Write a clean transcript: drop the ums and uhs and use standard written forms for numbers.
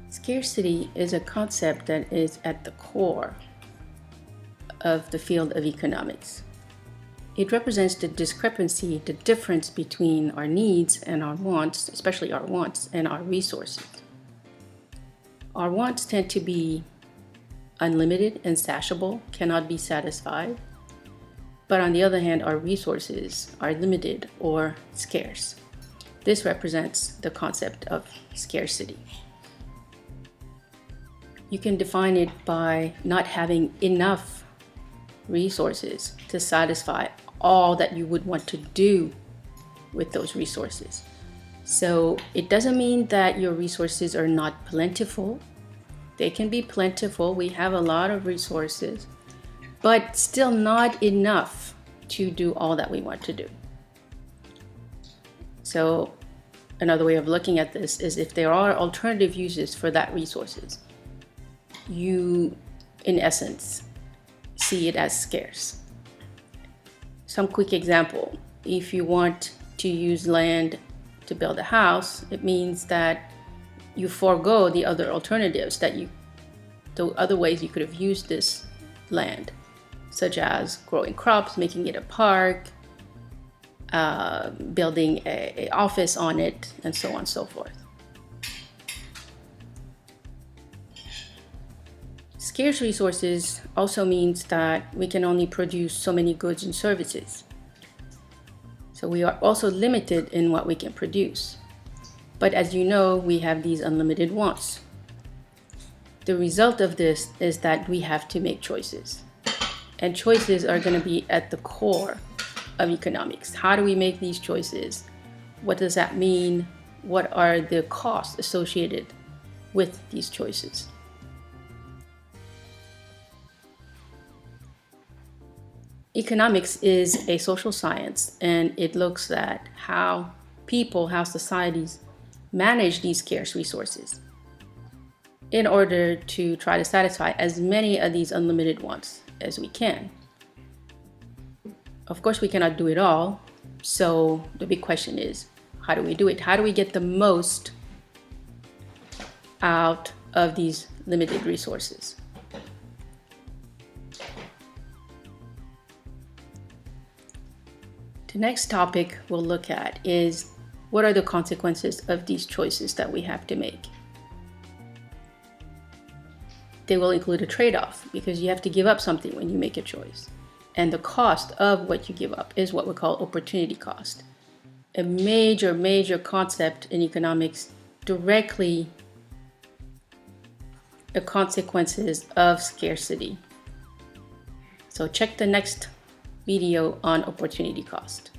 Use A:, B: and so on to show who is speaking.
A: Scarcity is a concept that is at the core of the field of economics. It represents the discrepancy, the difference between our needs and our wants, especially our wants, and our resources. Our wants tend to be unlimited, insatiable, cannot be satisfied. But on the other hand, our resources are limited or scarce. This represents the concept of scarcity. You can define it by not having enough resources to satisfy all that you would want to do with those resources. So it doesn't mean that your resources are not plentiful. They can be plentiful. We have a lot of resources, but still not enough to do all that we want to do. So another way of looking at this is if there are alternative uses for that resources, you, in essence, see it as scarce. Some quick example, if you want to use land to build a house, it means that you forego the other alternatives the other ways you could have used this land, such as growing crops, making it a park, building an office on it, and so on and so forth. Scarce resources also means that we can only produce so many goods and services. So we are also limited in what we can produce. But as you know, we have these unlimited wants. The result of this is that we have to make choices. And choices are going to be at the core of economics. How do we make these choices? What does that mean? What are the costs associated with these choices? Economics is a social science, and it looks at how people, how societies manage these scarce resources in order to try to satisfy as many of these unlimited wants as we can. Of course, we cannot do it all, so the big question is, how do we do it? How do we get the most out of these limited resources? The next topic we'll look at is what are the consequences of these choices that we have to make. They will include a trade-off because you have to give up something when you make a choice. And the cost of what you give up is what we call opportunity cost. A major concept in economics, directly the consequences of scarcity. So check the next video on opportunity cost.